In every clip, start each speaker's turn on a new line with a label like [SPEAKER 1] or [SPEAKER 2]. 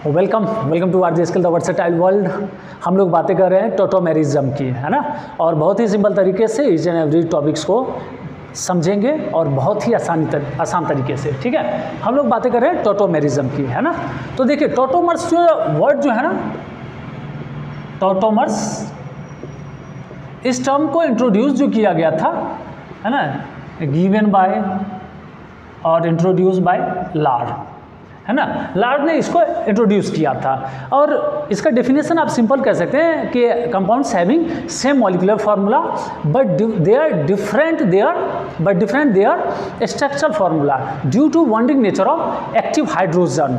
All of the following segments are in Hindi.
[SPEAKER 1] Welcome to R G skill the versatile world. हम लोग बातें कर रहे हैं टोटोमेरिज्म की, है ना। और बहुत ही सिंपल तरीके से ईच एंड एवरी टॉपिक्स को समझेंगे और बहुत ही आसान तरीके से, ठीक है। हम लोग बातें कर रहे हैं टोटोमेरिज्म की, है ना। तो देखिए टोटोमर्स जो वर्ड जो है ना, टोटोमर्स, इस टर्म को इंट्रोड्यूस जो किया गया था, है ना, गिवन बाय और इंट्रोड्यूस बाय लार्ड, है ना। लार्ड ने इसको इंट्रोड्यूस किया था। और इसका डेफिनेशन आप सिंपल कह सकते हैं कि compounds having same molecular formula but they are different their structural formula due to bonding nature of active hydrogen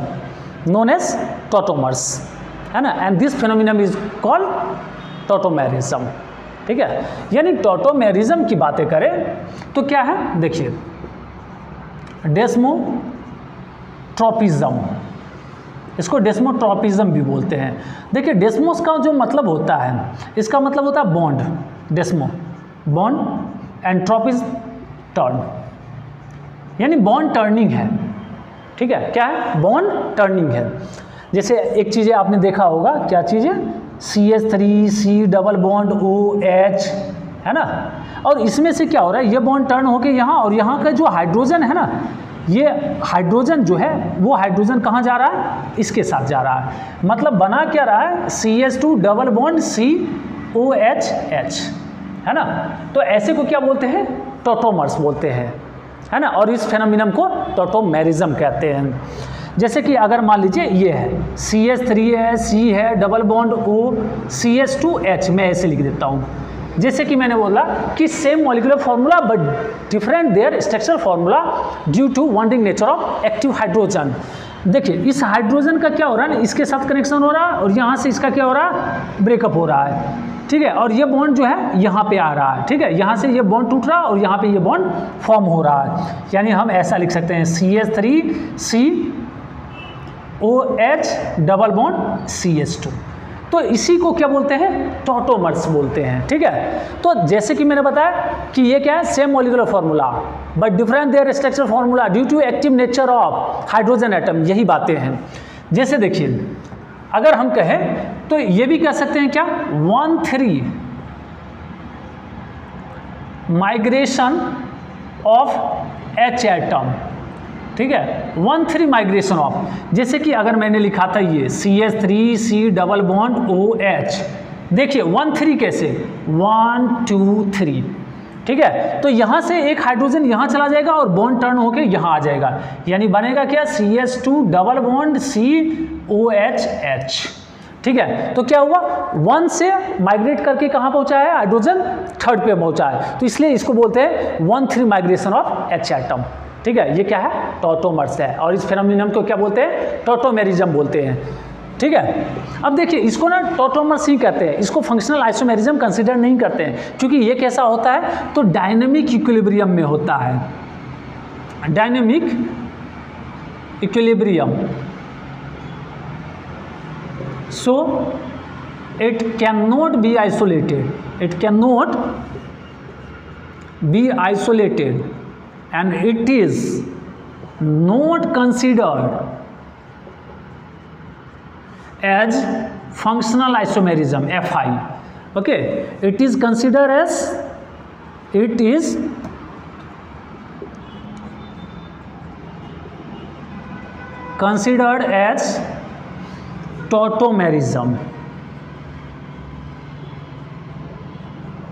[SPEAKER 1] known as tautomers, है ना। And this phenomenon is called tautomerism, ठीक है। यानी टोटोमेरिज्म की बातें करें तो क्या है, देखिए डेस्मोट्रोपिज्म, इसको डेस्मोट्रोपिज्म भी बोलते हैं। देखिए डेस्मोस का जो मतलब होता है, इसका मतलब होता है bond, Desmo bond and ट्रोपिज turn, यानी बॉन्ड टर्निंग है, ठीक है। क्या है, बॉन्ड टर्निंग है। जैसे एक चीज़ें आपने देखा होगा, क्या चीज़ें, CH3C डबल बॉन्ड OH, है ना। और इसमें से क्या हो रहा है, ये बॉन्ड टर्न होके यहाँ, और यहाँ का जो हाइड्रोजन है ना, ये हाइड्रोजन जो है वो हाइड्रोजन कहाँ जा रहा है, इसके साथ जा रहा है। मतलब बना क्या रहा है, CH2 डबल बॉन्ड COH, है ना। तो ऐसे को क्या बोलते हैं, टोटोमर्स बोलते हैं, है ना। और इस फेनोमिनन को टोटोमेरिज्म कहते हैं। जैसे कि अगर मान लीजिए ये है CH3 है, C है, डबल बॉन्ड O, CH2H, मैं ऐसे लिख देता हूँ। जैसे कि मैंने बोला कि same molecular formula but different their structural formula due to bonding nature of active hydrogen. देखिए इस हाइड्रोजन का क्या हो रहा है ना, इसके साथ कनेक्शन हो रहा है और यहाँ से इसका क्या हो रहा है, ब्रेकअप हो रहा है, ठीक है। और ये बॉन्ड जो है यहाँ पे आ रहा है, ठीक है। यहाँ से ये बॉन्ड टूट रहा है और यहाँ पे ये बॉन्ड फॉर्म हो रहा है। यानी हम ऐसा लिख सकते हैं CH3COH डबल बॉन्ड CH2। तो इसी को क्या बोलते हैं, टोटोमर्स बोलते हैं, ठीक है। तो जैसे कि मैंने बताया कि ये क्या है, same molecular formula but different their structure formula due to active nature of hydrogen atom, यही बातें हैं। जैसे देखिए अगर हम कहें तो ये भी कह सकते हैं क्या, 1,3 माइग्रेशन ऑफ H एटम, ठीक है। 1,3 माइग्रेशन ऑफ, जैसे कि अगर मैंने लिखा था ये CH3C डबल बॉन्ड OH, देखिए 1,3 कैसे, 1 2 3, ठीक है। तो यहाँ से एक हाइड्रोजन यहाँ चला जाएगा और बॉन्ड टर्न होके यहाँ आ जाएगा, यानी बनेगा क्या, CH2 डबल बॉन्ड COH, ठीक है। तो क्या हुआ, 1 से माइग्रेट करके कहाँ पहुँचा है, हाइड्रोजन 3rd पे पहुँचा है। तो इसलिए इसको बोलते हैं 1,3 माइग्रेशन ऑफ H एटम, ठीक है। ये क्या है, टोटोमर्स है। और इस फेनोमिनन को क्या बोलते हैं, टोटोमेरिज्म बोलते हैं, ठीक है। अब देखिए इसको ना टोटोमर्स ही कहते हैं, इसको फंक्शनल आइसोमेरिज्म कंसीडर नहीं करते हैं, क्योंकि ये कैसा होता है, तो डायनेमिक इक्विलिब्रियम में होता है, dynamic equilibrium. So it can not be isolated, it can not be isolated and it is not considered as functional isomerism, FI, okay. It is considered as, it is considered as tautomerism,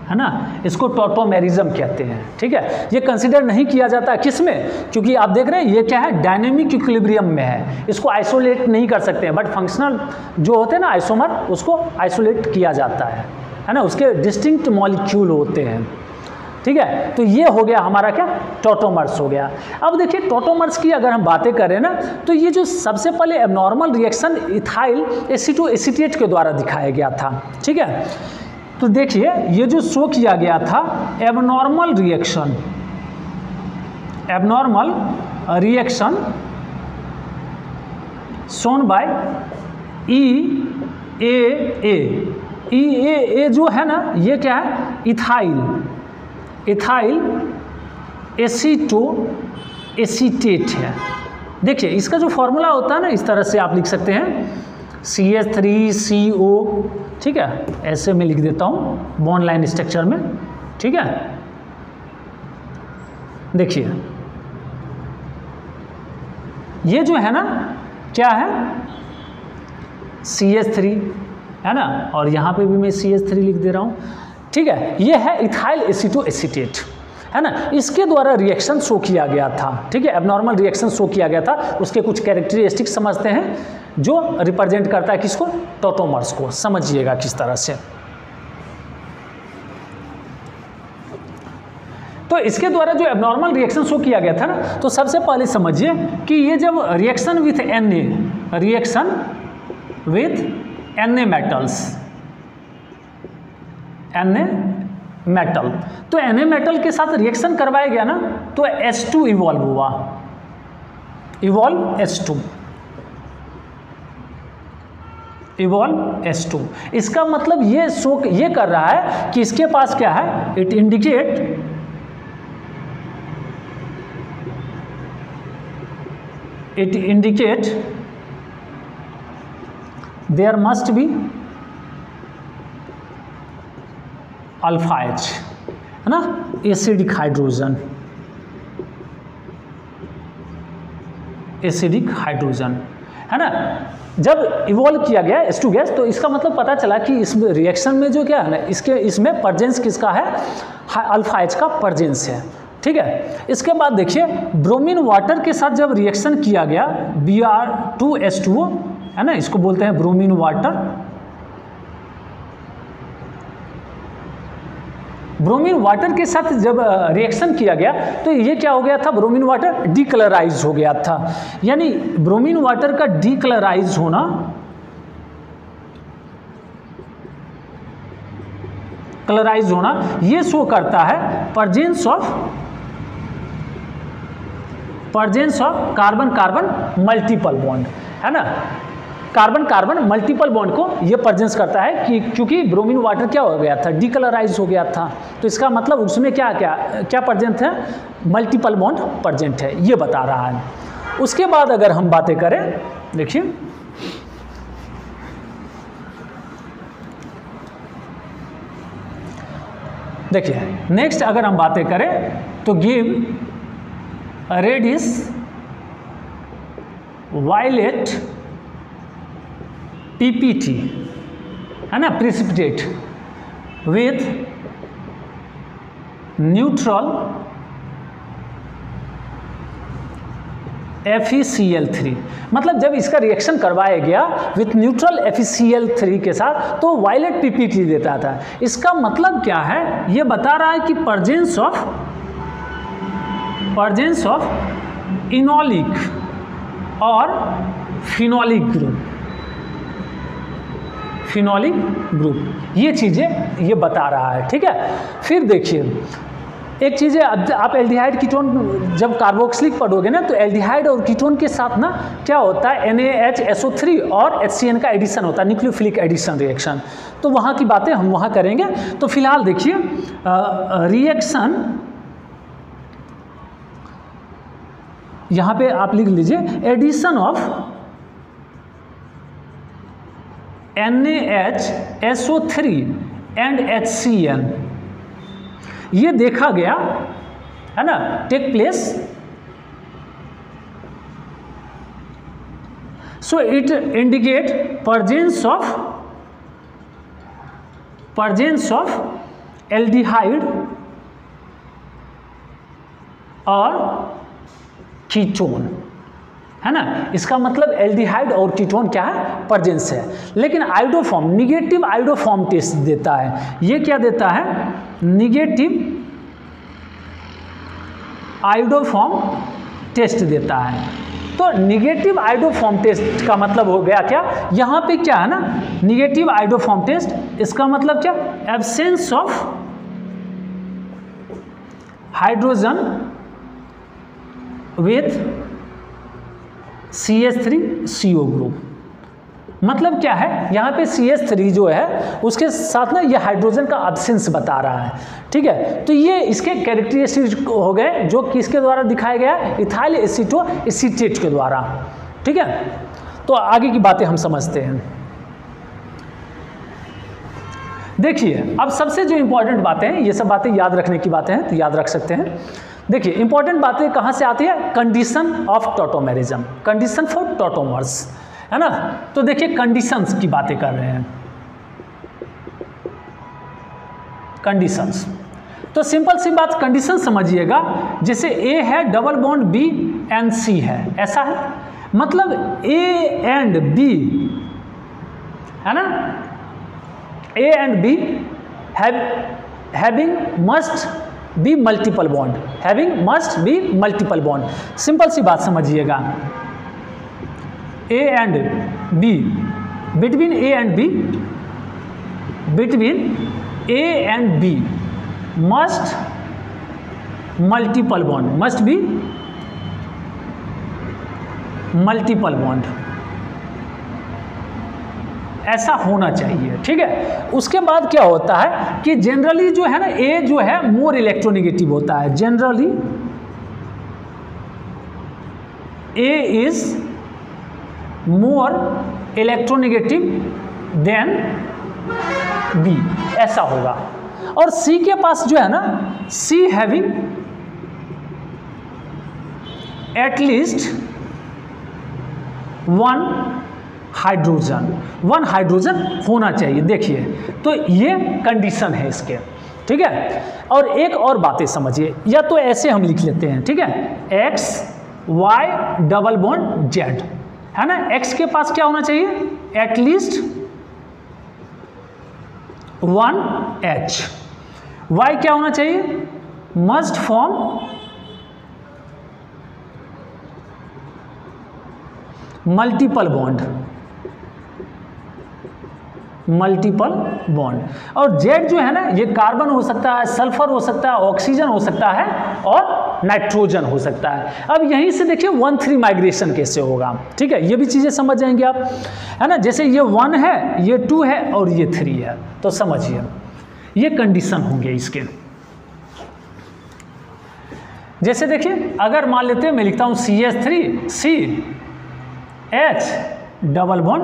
[SPEAKER 1] है ना। इसको टोटोमेरिज्म कहते हैं, ठीक है। ये कंसीडर नहीं किया जाता किस में, क्योंकि आप देख रहे हैं ये क्या है, डायनेमिक इक्विलिब्रियम में है, इसको आइसोलेट नहीं कर सकते हैं। बट फंक्शनल जो होते हैं ना आइसोमर, उसको आइसोलेट किया जाता है ना, उसके डिस्टिंक्ट मॉलिक्यूल होते हैं, ठीक है। तो ये हो गया हमारा क्या, टोटोमर्स हो गया। अब देखिए टोटोमर्स की अगर हम बातें करें ना, तो ये जो सबसे पहले एबनॉर्मल रिएक्शन इथाइल एसीटोएसीटेट के द्वारा दिखाया गया था, ठीक है। तो देखिए ये जो शो किया गया था, abnormal reaction shown by EAA जो है ना, ये क्या है, इथाइल एसीटोएसीटेट है, देखिए इसका जो फॉर्मूला होता है ना, इस तरह से आप लिख सकते हैं CH3CO, ठीक है, ऐसे मैं लिख देता हूँ बॉन्ड लाइन स्ट्रक्चर में, ठीक है। देखिए ये जो है ना क्या है, CH3 है ना, और यहाँ पे भी मैं CH3 लिख दे रहा हूँ, ठीक है। ये है इथाइल एसीटोएसीटेट, है ना, इसके द्वारा रिएक्शन शो किया गया था, ठीक है, एबनॉर्मल रिएक्शन शो किया गया था। उसके कुछ कैरेक्टरिस्टिक समझते हैं जो रिप्रेजेंट करता है किसको, टॉटोमर्स को, समझिएगा किस तरह से। तो इसके द्वारा जो एबनॉर्मल रिएक्शन शो किया गया था ना, तो सबसे पहले समझिए कि ये जब reaction with Na metals, Na metal, तो Na मेटल के साथ रिएक्शन करवाया गया ना, तो H2 इवॉल्व हुआ, इवॉल्व H2। इसका मतलब ये शो ये कर रहा है कि इसके पास क्या है, it indicate there must be alpha H, है ना, एसिडिक हाइड्रोजन, है ना। जब इवॉल्व किया गया H2 गैस, तो इसका मतलब पता चला कि इस रिएक्शन में जो क्या है ना, इसमें प्रेजेंस किसका है, अल्फा H का प्रेजेंस है, ठीक है। इसके बाद देखिए ब्रोमीन वाटर के साथ जब रिएक्शन किया गया Br2H2O, है ना, इसको बोलते हैं ब्रोमीन वाटर। ब्रोमीन वाटर के साथ जब रिएक्शन किया गया तो ये क्या हो गया था, ब्रोमीन वाटर डीकलराइज हो गया था। यानी ब्रोमीन वाटर का डीकलराइज होना, कलराइज होना, ये शो करता है presence of carbon carbon multiple bond, है ना। कार्बन कार्बन मल्टीपल बॉन्ड को ये प्रेजेंस करता है कि क्योंकि ब्रोमीन वाटर क्या हो गया था, डीकलराइज हो गया था, तो इसका मतलब उसमें क्या प्रेजेंट है, मल्टीपल बॉन्ड प्रेजेंट है, ये बता रहा है। उसके बाद अगर हम बातें करें, देखिए नेक्स्ट अगर हम बातें करें तो गिव रेडिश वायलेट PPT, है ना, प्रिसिपिटेट विथ न्यूट्रल FeCl3। मतलब जब इसका रिएक्शन करवाया गया विथ न्यूट्रल FeCl3 के साथ तो वायलेट PPT देता था। इसका मतलब क्या है, ये बता रहा है कि प्रेजेंस ऑफ इनोलिक और फिनोलिक ग्रुप, ये चीज़ें ये बता रहा है, ठीक है। फिर देखिए एक चीज़ है, आप एल्डिहाइड कीटोन जब कार्बोक्सिलिक पढ़ोगे ना, तो एल्डिहाइड और कीटोन के साथ ना क्या होता है, NaHSO3 और HCN का एडिशन होता है, न्यूक्लियोफिलिक एडिशन रिएक्शन, तो वहाँ की बातें हम वहाँ करेंगे। तो फिलहाल देखिए रिएक्शन, यहाँ पे आप लिख लीजिए addition of NaHSO3 and HCN, ये देखा गया, है ना, take place. So it indicate presence of aldehyde और कीटोन, है ना। इसका मतलब एल्डिहाइड और कीटोन क्या है, प्रेजेंस है। लेकिन आयोडोफॉर्म, निगेटिव आयोडोफॉर्म टेस्ट देता है। ये क्या देता है, निगेटिव आयोडोफॉर्म टेस्ट देता है। तो निगेटिव आयोडोफॉर्म टेस्ट का मतलब हो गया क्या, यहाँ पे क्या है ना, निगेटिव आयोडोफॉर्म टेस्ट, इसका मतलब क्या, absence of hydrogen with CH3CO group. मतलब क्या है, यहाँ पे CH3 जो है उसके साथ ना ये हाइड्रोजन का अब्सेंस बता रहा है, ठीक है। तो ये इसके कैरेक्टरिस्टिक हो गए जो किसके द्वारा दिखाया गया, इथाइल एसीटोएसीटेट के द्वारा, ठीक है। तो आगे की बातें हम समझते हैं। देखिए अब सबसे जो इंपॉर्टेंट बातें हैं, ये सब बातें याद रखने की बातें हैं तो याद रख सकते हैं। देखिए इंपॉर्टेंट बातें कहाँ से आती है, condition of tautomerism, condition for tautomers, है ना। तो देखिए कंडीशंस की बातें कर रहे हैं, कंडीशंस। तो सिंपल सी बात कंडीशन समझिएगा, जैसे ए है double bond B and C है, ऐसा है, मतलब ए एंड बी, है ना, A and B having must be multiple bond, having must be multiple bond. Simple सी बात समझिएगा, A and B, between A and B, between A and B must multiple bond, must be multiple bond, ऐसा होना चाहिए, ठीक है। उसके बाद क्या होता है कि जनरली जो है ना, ए जो है मोर इलेक्ट्रोनेगेटिव होता है, generally A is more electronegative than B, ऐसा होगा। और सी के पास जो है ना, C having at least one hydrogen होना चाहिए। देखिए तो ये कंडीशन है इसके, ठीक है। और एक और बातें समझिए, या तो ऐसे हम लिख लेते हैं, ठीक है, X Y double bond Z, है ना। एक्स के पास क्या होना चाहिए, एटलीस्ट वन एच, वाई क्या होना चाहिए, must form multiple bond, multiple bond. और जेड जो है ना, ये कार्बन हो सकता है, सल्फर हो सकता है, ऑक्सीजन हो सकता है और नाइट्रोजन हो सकता है। अब यहीं से देखिए 1,3 माइग्रेशन कैसे होगा, ठीक है, ये भी चीजें समझ जाएंगे आप, है ना। जैसे ये 1 है, ये 2 है और ये 3 है, तो समझिए ये कंडीशन होंगे इसके। जैसे देखिए अगर मान लेते हैं मैं लिखता हूं CH3 CH डबल बॉन्ड,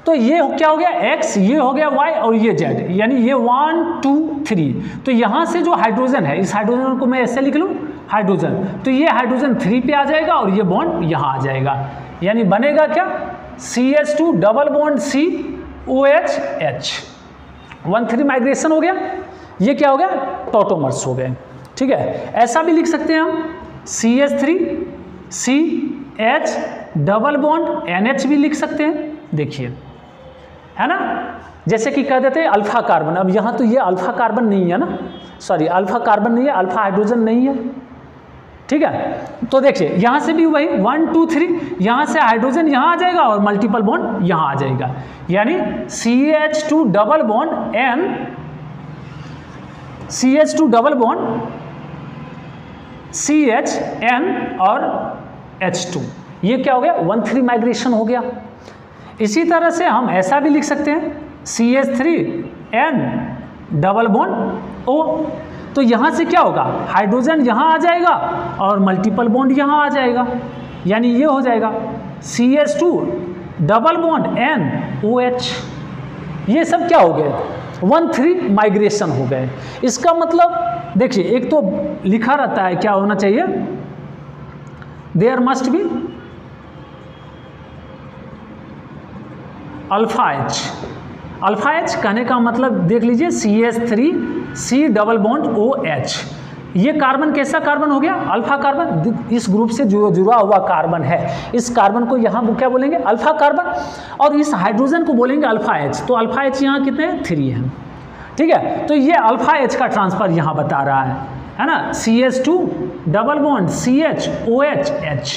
[SPEAKER 1] तो ये क्या हो गया X, ये हो गया Y और ये Z, यानी ये 1 2 3। तो यहाँ से जो हाइड्रोजन है, इस हाइड्रोजन को मैं ऐसे लिख लूँ हाइड्रोजन, तो ये हाइड्रोजन 3 पे आ जाएगा और ये बॉन्ड यहाँ आ जाएगा, यानी बनेगा क्या, CH2 double bond COH H, 1,3 migration हो गया। ये क्या हो गया, टॉटोमर्स हो गए, ठीक है। ऐसा भी लिख सकते हैं हम CH3 CH double bond NH भी लिख सकते हैं, देखिए, है ना। जैसे कि कह देते हैं अल्फा कार्बन, अब यहाँ तो ये अल्फा कार्बन नहीं है ना, सॉरी अल्फा कार्बन नहीं है, अल्फा हाइड्रोजन नहीं है, ठीक है। तो देखिए यहाँ से भी वही 1 2 3, यहाँ से हाइड्रोजन यहाँ आ जाएगा और मल्टीपल बॉन्ड यहाँ आ जाएगा, यानी CH2 double bond N, CH2 double bond CHN और H2, ये क्या हो गया, 1,3 माइग्रेशन हो गया। इसी तरह से हम ऐसा भी लिख सकते हैं CH3N डबल बॉन्ड O, तो यहाँ से क्या होगा, हाइड्रोजन यहाँ आ जाएगा और मल्टीपल बॉन्ड यहाँ आ जाएगा, यानी ये हो जाएगा CH2 डबल बॉन्ड NOH। ये सब क्या हो गए, 1,3 माइग्रेशन हो गए। इसका मतलब देखिए, एक तो लिखा रहता है क्या होना चाहिए, there must be alpha H. Alpha H कहने का मतलब देख लीजिए CH3 C double bond OH, ये कार्बन कैसा कार्बन हो गया, अल्फा कार्बन, इस ग्रुप से जुड़ा हुआ कार्बन है, इस कार्बन को यहाँ क्या बोलेंगे, अल्फा कार्बन, और इस हाइड्रोजन को बोलेंगे अल्फा एच। तो अल्फा एच यहाँ कितने हैं, 3 हैं, ठीक है। तो ये अल्फा एच का ट्रांसफर यहाँ बता रहा है ना, CH2 double bond CHOH H।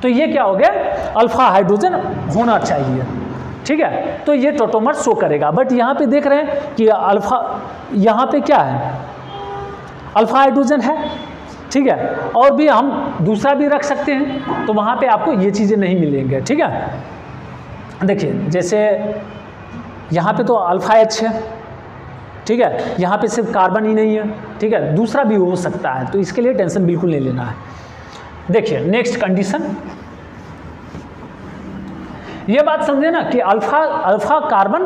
[SPEAKER 1] तो ये क्या हो गया, अल्फा हाइड्रोजन होना चाहिए, ठीक है। तो ये टॉटोमर शो करेगा, बट यहाँ पे देख रहे हैं कि अल्फा, यहाँ पे क्या है, अल्फा हाइड्रोजन है, ठीक है। और भी हम दूसरा भी रख सकते हैं, तो वहाँ पे आपको ये चीज़ें नहीं मिलेंगे, ठीक है। देखिए जैसे यहाँ पे तो अल्फा H है, ठीक है, यहाँ पे सिर्फ कार्बन ही नहीं है, ठीक है, दूसरा भी हो सकता है, तो इसके लिए टेंशन बिल्कुल नहीं लेना है। देखिए नेक्स्ट कंडीशन, ये बात समझे ना कि अल्फा कार्बन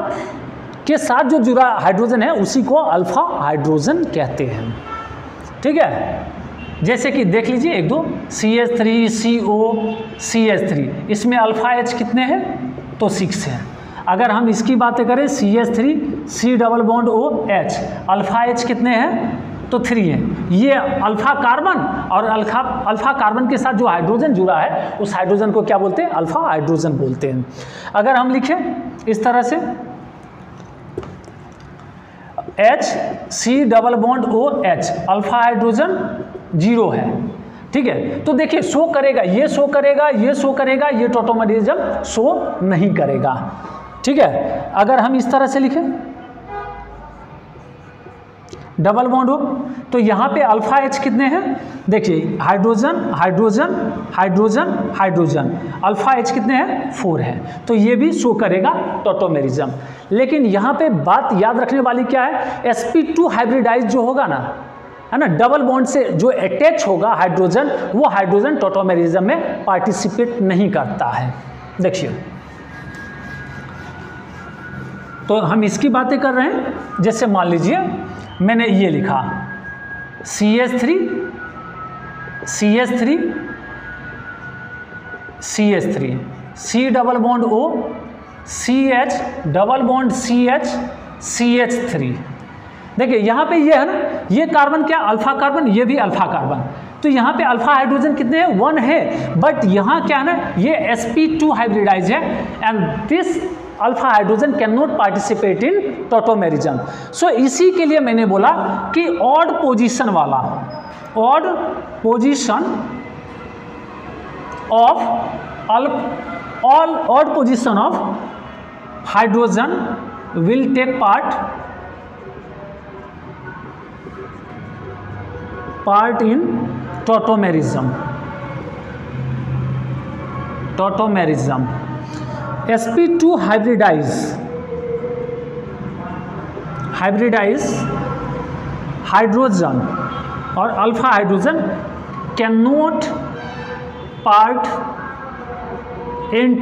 [SPEAKER 1] के साथ जो जुड़ा हाइड्रोजन है उसी को अल्फा हाइड्रोजन कहते हैं, ठीक है। जैसे कि देख लीजिए एक दो CH3 CO CH3, इसमें अल्फा H कितने हैं तो 6 है। अगर हम इसकी बातें करें CH3 C double bond OH, alpha H कितने हैं तो 3 है। ये अल्फा कार्बन और अल्फा कार्बन के साथ जो हाइड्रोजन जुड़ा है उस हाइड्रोजन को क्या बोलते हैं, अल्फा हाइड्रोजन बोलते हैं। अगर हम लिखें इस तरह से H C double bond OH, alpha hydrogen 0 है, ठीक है। तो देखिए शो करेगा, ये शो करेगा, ये शो करेगा, ये टॉटोमरिज्म शो नहीं करेगा, ठीक है। अगर हम इस तरह से लिखें डबल बॉन्ड हो तो यहाँ पे अल्फा H कितने हैं, देखिए hydrogen hydrogen hydrogen hydrogen, alpha H कितने हैं 4 है, तो ये भी शो करेगा टॉटोमेरिज्म। लेकिन यहाँ पे बात याद रखने वाली क्या है, sp2 हाइब्रिडाइज जो होगा ना, है ना, डबल बॉन्ड से जो अटैच होगा हाइड्रोजन, वो हाइड्रोजन टॉटोमेरिज्म में पार्टिसिपेट नहीं करता है। देखिए तो हम इसकी बातें कर रहे हैं, जैसे मान लीजिए मैंने ये लिखा CH3 CH3 CH3 C double bond O CH double bond CH CH3। देखिए यहाँ पे ये है ना, ये कार्बन क्या अल्फा कार्बन, ये भी अल्फा कार्बन, तो यहाँ पे अल्फा हाइड्रोजन कितने हैं 1 है, बट यहाँ क्या है ना, ये sp2 हाइब्रिडाइज है and this alpha hydrogen can not participate in tautomerism. So इसी के लिए मैंने बोला कि ऑड पोजीशन वाला, odd position of odd position of hydrogen will take part in tautomerism. sp2 hybridise hydrogen और alpha hydrogen can not part in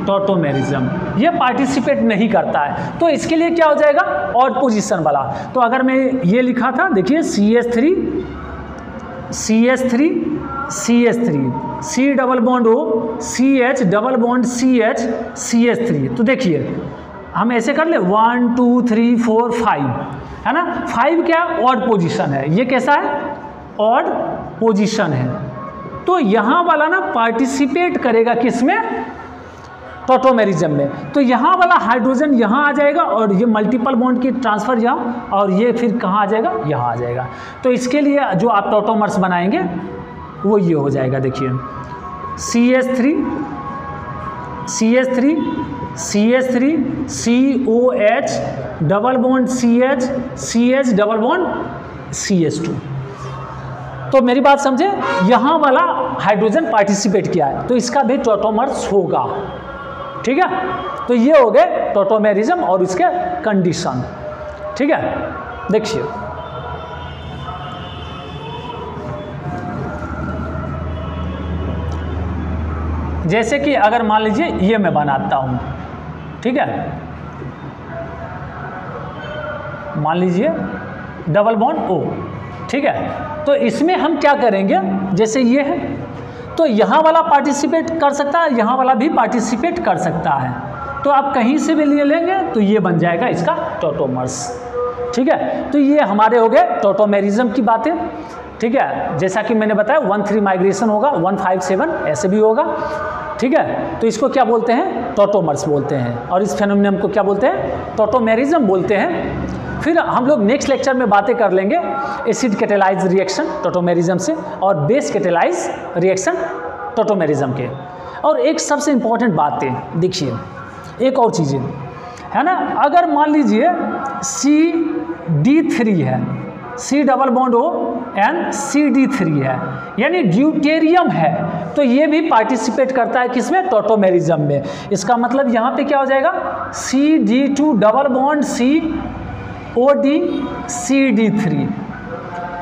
[SPEAKER 1] tautomerism. ये पार्टिसिपेट नहीं करता है, तो इसके लिए क्या हो जाएगा ऑड पोजीशन वाला। तो अगर मैं ये लिखा था, देखिए CH3 C double bond O CH double bond CH CH3, तो देखिए हम ऐसे कर ले 1 2 3 4 5, है ना, 5 क्या ऑड पोजीशन है, ये कैसा है ऑड पोजीशन है। तो यहाँ वाला ना पार्टिसिपेट करेगा किसमें, टॉटोमेरिज्म में। तो यहाँ वाला हाइड्रोजन यहाँ आ जाएगा और ये मल्टीपल बॉन्ड की ट्रांसफर यहाँ, और ये फिर कहाँ आ जाएगा, यहाँ आ जाएगा। तो इसके लिए जो आप टॉटोमर्स बनाएंगे वो ये हो जाएगा, देखिए CH3 COH double bond CH double bond CH2। तो मेरी बात समझे, यहाँ वाला हाइड्रोजन पार्टिसिपेट किया है तो इसका भी टॉटोमर्स होगा, ठीक है। तो ये हो गए टॉटोमेरिज्म और इसके कंडीशन, ठीक है। देखिए जैसे कि अगर मान लीजिए ये मैं बनाता हूं, ठीक है, मान लीजिए डबल बॉन्ड O, ठीक है। तो इसमें हम क्या करेंगे, जैसे ये है तो यहाँ वाला पार्टिसिपेट कर सकता है, यहाँ वाला भी पार्टिसिपेट कर सकता है, तो आप कहीं से भी ले लेंगे तो ये बन जाएगा इसका टॉटोमर्स, ठीक है। तो ये हमारे हो गए टॉटोमेरिज्म की बातें, ठीक है। जैसा कि मैंने बताया 1-3 माइग्रेशन होगा, 1-5-7 ऐसे भी होगा, ठीक है। तो इसको क्या बोलते हैं, टॉटोमर्स बोलते हैं, और इस फेनोमेनन को क्या बोलते हैं, टॉटोमेरिज्म बोलते हैं। फिर हम लोग नेक्स्ट लेक्चर में बातें कर लेंगे एसिड कैटेलाइज रिएक्शन टॉटोमेरिज्म से और बेस कैटेलाइज रिएक्शन टॉटोमेरिज्म के। और एक सबसे इम्पॉर्टेंट बात है, देखिए एक और चीज़ें है ना, अगर मान लीजिए CD3 है, C double bond O and CD3 है, यानी ड्यूटेरियम है, तो ये भी पार्टिसिपेट करता है किसमें, टॉटोमेरिज्म में। इसका मतलब यहाँ पे क्या हो जाएगा, CD2 double bond COD CD3,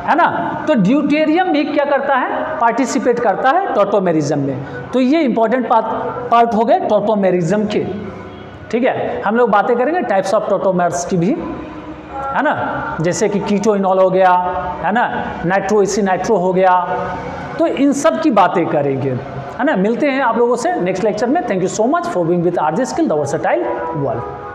[SPEAKER 1] है ना। तो ड्यूटेरियम भी क्या करता है, पार्टिसिपेट करता है टॉटोमेरिज्म में। तो ये इंपॉर्टेंट पार्ट हो गए टॉटोमेरिज्म के, ठीक है। हम लोग बातें करेंगे टाइप्स ऑफ टॉटोमेर्स की भी, है ना, जैसे कि कीटो इनॉल हो गया, है ना, नाइट्रो इसी नाइट्रो हो गया, तो इन सब की बातें करेंगे, है ना। मिलते हैं आप लोगों से नेक्स्ट लेक्चर में। Thank you so much for being with RJ skill the versatile world.